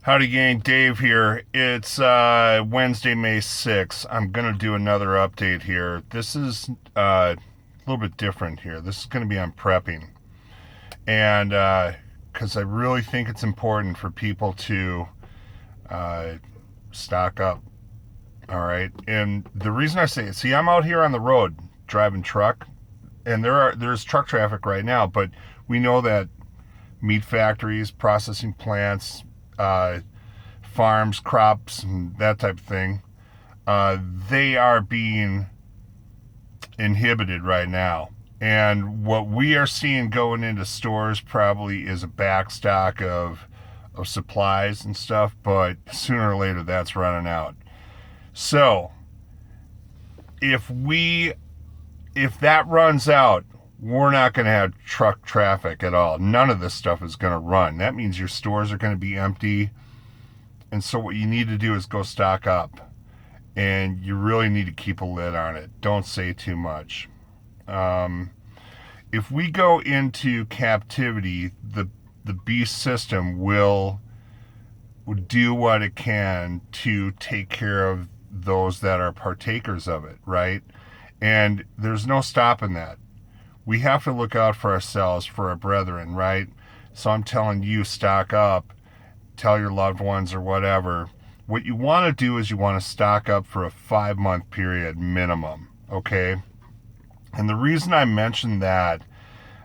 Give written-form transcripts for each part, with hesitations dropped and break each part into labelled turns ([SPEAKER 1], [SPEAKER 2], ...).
[SPEAKER 1] Howdy gang, Dave here. It's Wednesday, May 6th. I'm going to do another update here. This is a little bit different here. This is going to be on prepping. And because I really think it's important for people to uh, stock up. All right. And the reason I say it, see, I'm out here on the road driving truck, and there's truck traffic right now, but we know that meat factories, processing plants, uh, farms, crops, and that type of thing, they are being inhibited right now. And what we are seeing going into stores probably is a backstock of supplies and stuff, but sooner or later that's running out. So if we if that runs out, we're not going to have truck traffic at all. None of this stuff is going to run. That means your stores are going to be empty. And so what you need to do is go stock up. And you really need to keep a lid on it. Don't say too much. Um, if we go into captivity, the beast system will do what it can to take care of those that are partakers of it, right? And there's no stopping that. We have to look out for ourselves, for our brethren, right? So I'm telling you, stock up, tell your loved ones or whatever. What you want to do is you want to stock up for a 5-month period minimum, okay? And the reason I mentioned that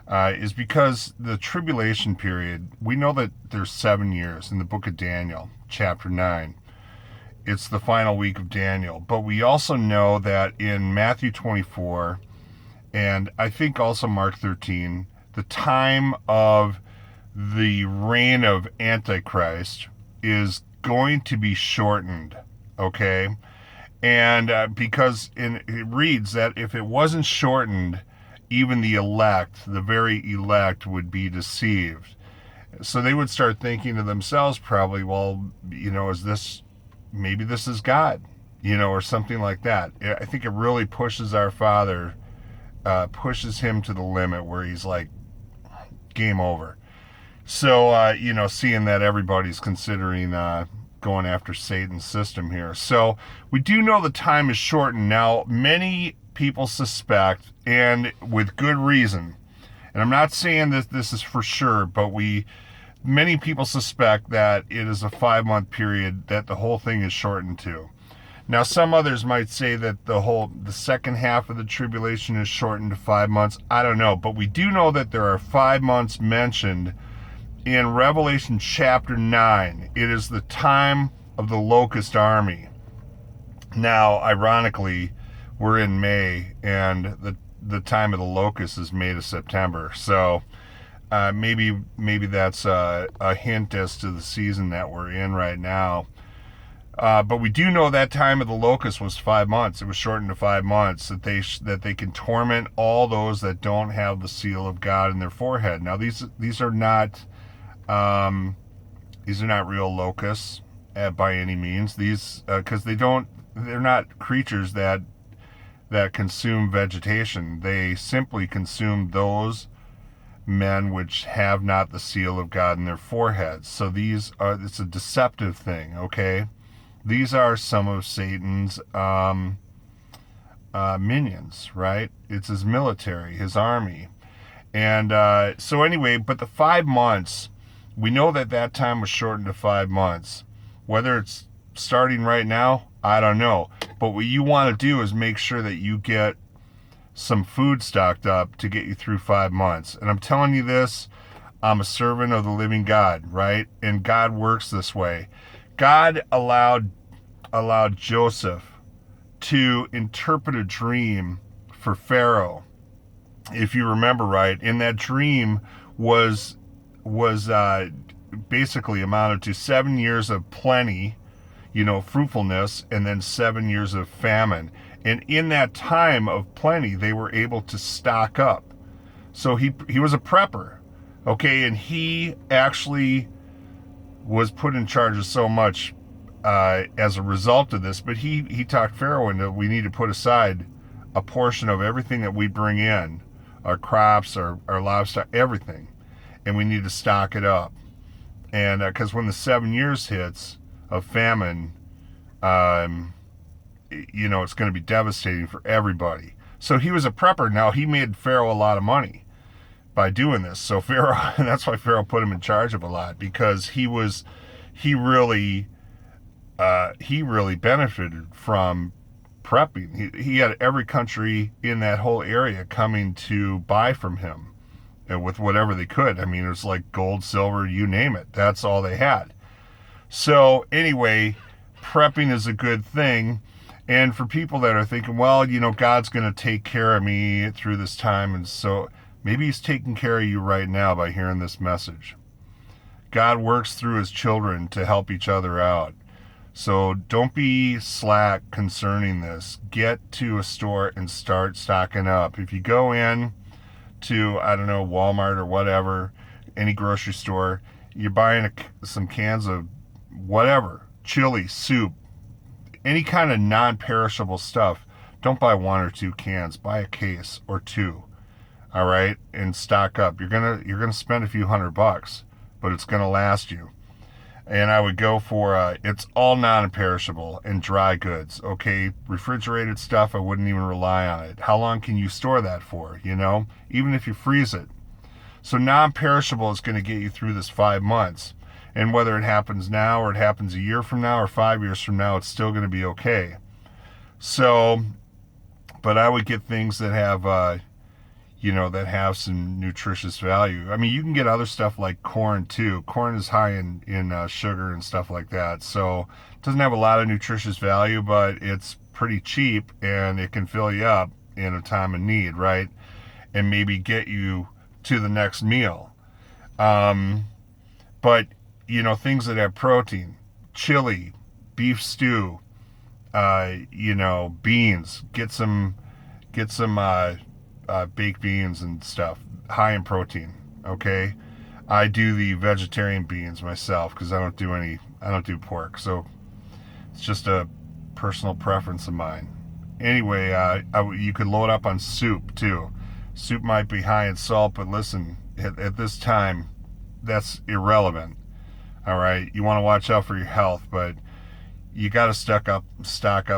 [SPEAKER 1] is because the tribulation period, we know that there's 7 years in the book of Daniel, chapter 9. It's the final week of Daniel. But we also know that in Matthew 24, and I think also Mark 13, the time of the reign of Antichrist is going to be shortened, okay? And because it reads that if it wasn't shortened, even the elect, the very elect, would be deceived. So they would start thinking to themselves probably, well, maybe this is God, or something like that. I think it really pushes our Father, pushes him to the limit where he's like, game over. So, seeing that everybody's considering going after Satan's system here. So, we do know the time is shortened. Now, many people suspect, and with good reason, and I'm not saying that this is for sure, but many people suspect that it is a 5-month period that the whole thing is shortened to. Now, some others might say that the second half of the tribulation is shortened to 5 months. I don't know, but we do know that there are 5 months mentioned in Revelation chapter 9. It is the time of the locust army. Now, ironically, we're in May, and the time of the locust is May to September. So maybe that's a hint as to the season that we're in right now. But we do know that time of the locust was 5 months. It was shortened to 5 months that they can torment all those that don't have the seal of God in their forehead. Now these are not real locusts by any means. These because they're not creatures that consume vegetation. They simply consume those men which have not the seal of God in their foreheads. So it's a deceptive thing, okay? These are some of Satan's minions, right? It's his military, his army. And so anyway, but the 5 months, we know that time was shortened to 5 months. Whether it's starting right now, I don't know. But what you want to do is make sure that you get some food stocked up to get you through 5 months. And I'm telling you this, I'm a servant of the living God, right? And God works this way. God allowed Joseph to interpret a dream for Pharaoh. If you remember right, in that dream was basically amounted to 7 years of plenty, fruitfulness, and then 7 years of famine. And in that time of plenty, they were able to stock up. So he was a prepper, okay, and he actually was put in charge of so much as a result of this. But he talked Pharaoh into, we need to put aside a portion of everything that we bring in, our crops, our livestock, everything, and we need to stock it up. And because when the 7 years hits of famine, um, it's going to be devastating for everybody. So he was a prepper. Now he made Pharaoh a lot of money by doing this. So Pharaoh, and that's why Pharaoh put him in charge of a lot, because he really, he really benefited from prepping. He had every country in that whole area coming to buy from him with whatever they could. I mean, it was like gold, silver, you name it. That's all they had. So anyway, prepping is a good thing. And for people that are thinking, well, God's going to take care of me through this time. And so maybe he's taking care of you right now by hearing this message. God works through his children to help each other out. So don't be slack concerning this. Get to a store and start stocking up. If you go in to, I don't know, Walmart or whatever, any grocery store, you're buying some cans of whatever, chili, soup, any kind of non-perishable stuff. Don't buy one or two cans. Buy a case or two. All right, and stock up. You're gonna spend a few $100, but it's gonna last you. And I would go for it's all non-perishable and dry goods. Okay, refrigerated stuff, I wouldn't even rely on it. How long can you store that for? Even if you freeze it. So non-perishable is going to get you through this 5 months. And whether it happens now or it happens a year from now or 5 years from now, it's still going to be okay. So, but I would get things that have, that have some nutritious value. I mean, you can get other stuff like corn too. Corn is high in sugar and stuff like that. So it doesn't have a lot of nutritious value, but it's pretty cheap and it can fill you up in a time of need, right? And maybe get you to the next meal. But things that have protein, chili, beef stew, beans. Get some baked beans and stuff, high in protein. Okay, I do the vegetarian beans myself because I don't do pork, so it's just a personal preference of mine. Anyway, you could load up on soup too. Soup might be high in salt, but listen, at this time, that's irrelevant. All right, you want to watch out for your health, but you got to stock up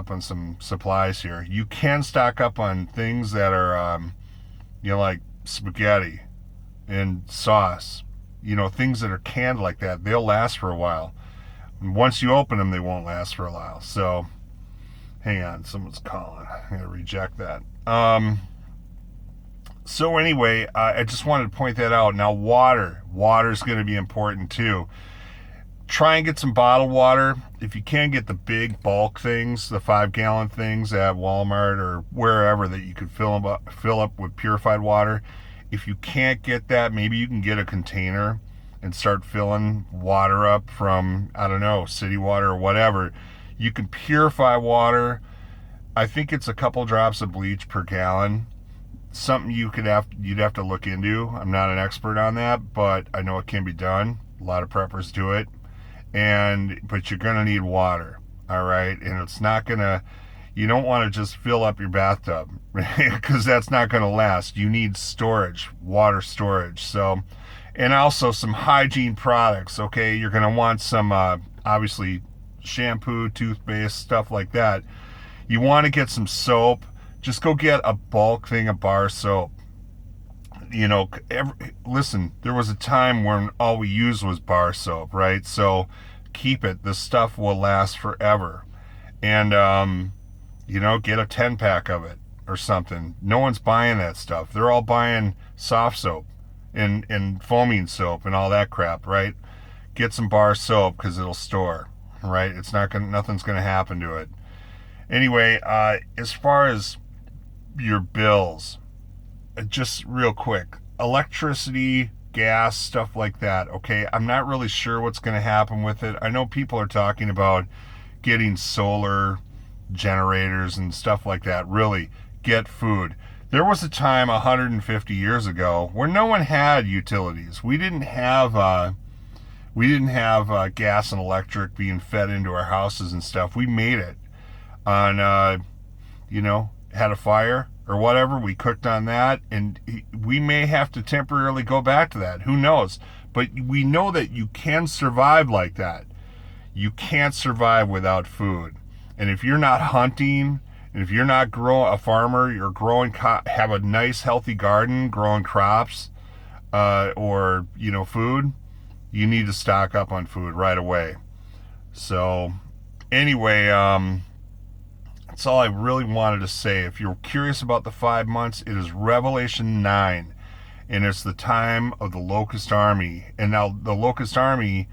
[SPEAKER 1] on some supplies here. You can stock up on things that are, like spaghetti and sauce. Things that are canned like that. They'll last for a while. And once you open them, they won't last for a while. So, hang on, someone's calling. I'm gonna reject that. So anyway, I just wanted to point that out. Now, water is going to be important too. Try and get some bottled water. If you can get the big bulk things, the 5-gallon things at Walmart or wherever that you could fill up with purified water. If you can't get that, maybe you can get a container and start filling water up from, I don't know, city water or whatever. You can purify water. I think it's a couple drops of bleach per gallon. Something you'd have to look into. I'm not an expert on that, but I know it can be done. A lot of preppers do it. But you're going to need water, all right? And it's not going to, you don't want to just fill up your bathtub because that's not going to last. You need storage, water storage. So, and also some hygiene products, okay? You're going to want some, obviously, shampoo, toothpaste, stuff like that. You want to get some soap. Just go get a bulk thing of bar soap. Listen, there was a time when all we used was bar soap, right? So keep it. This stuff will last forever. And, get a 10-pack of it or something. No one's buying that stuff. They're all buying soft soap and foaming soap and all that crap, right? Get some bar soap because it'll store, right? Nothing's going to happen to it. Anyway, as far as your bills, just real quick, electricity, gas, stuff like that, okay? I'm not really sure what's going to happen with it. I know people are talking about getting solar generators and stuff like that. Really, get food. There was a time 150 years ago where no one had utilities. We didn't have gas and electric being fed into our houses and stuff. We made it on, had a fire or whatever. We cooked on that, and we may have to temporarily go back to that. Who knows? But we know that you can survive like that. You can't survive without food. And if you're not hunting, and if you're not a farmer, you're growing, have a nice healthy garden, growing crops, or food, you need to stock up on food right away. So anyway, that's all I really wanted to say. If you're curious about the 5 months, it is Revelation 9, and it's the time of the Locust Army. And now the Locust Army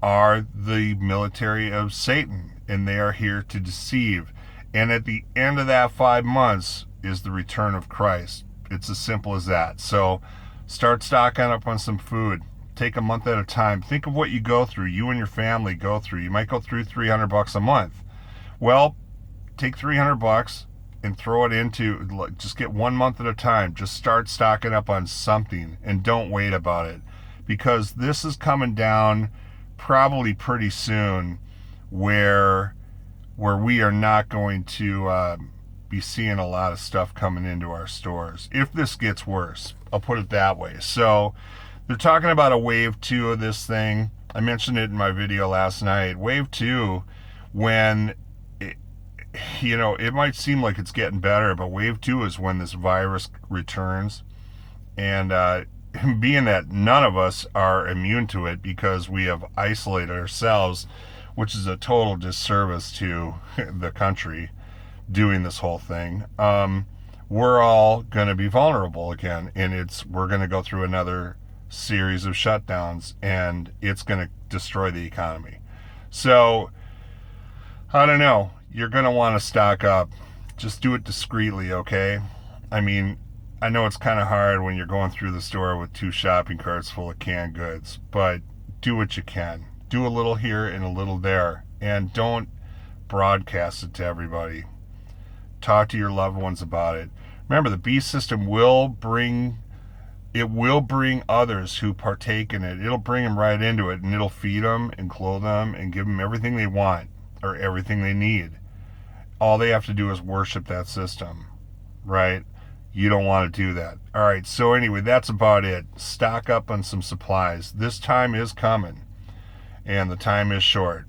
[SPEAKER 1] are the military of Satan, and they are here to deceive. And at the end of that 5 months is the return of Christ. It's as simple as that. So start stocking up on some food. Take a month at a time. Think of what you go through, you and your family go through. You might go through $300 a month. Well, take $300 and throw it into, just get 1 month at a time. Just start stocking up on something and don't wait about it, because this is coming down probably pretty soon, where we are not going to be seeing a lot of stuff coming into our stores if this gets worse. I'll put it that way. So they're talking about a wave 2 of this thing. I mentioned it in my video last night. Wave 2, when it might seem like it's getting better, but wave 2 is when this virus returns. And being that none of us are immune to it because we have isolated ourselves, which is a total disservice to the country doing this whole thing, we're all going to be vulnerable again, and we're going to go through another series of shutdowns, and it's going to destroy the economy. So I don't know, you're going to want to stock up. Just do it discreetly, okay? I mean, I know it's kind of hard when you're going through the store with 2 shopping carts full of canned goods, but do what you can. Do a little here and a little there, and don't broadcast it to everybody. Talk to your loved ones about it. Remember, the beast system will bring others who partake in it. It'll bring them right into it, and it'll feed them and clothe them and give them everything they want or everything they need. All they have to do is worship that system, right? You don't want to do that. All right, so anyway, that's about it. Stock up on some supplies. This time is coming, and the time is short.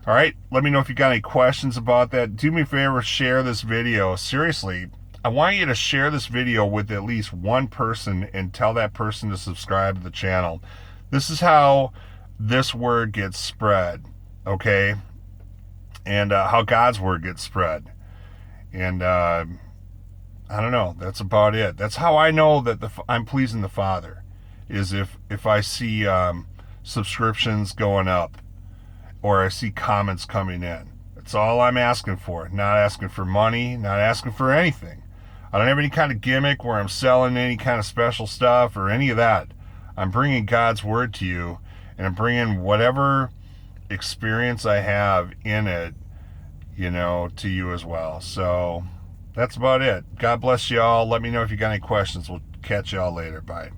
[SPEAKER 1] All right, let me know if you got any questions about that. Do me a favor, share this video. Seriously, I want you to share this video with at least one person and tell that person to subscribe to the channel. This is how this word gets spread, okay? And how God's word gets spread. And I don't know, that's about it. That's how I know that I'm pleasing the Father, is if I see subscriptions going up, or I see comments coming in. That's all I'm asking for. Not asking for money, not asking for anything. I don't have any kind of gimmick where I'm selling any kind of special stuff or any of that. I'm bringing God's word to you, and I'm bringing whatever experience I have in it, to you as well. So that's about it. God bless y'all. Let me know if you got any questions. We'll catch y'all later. Bye.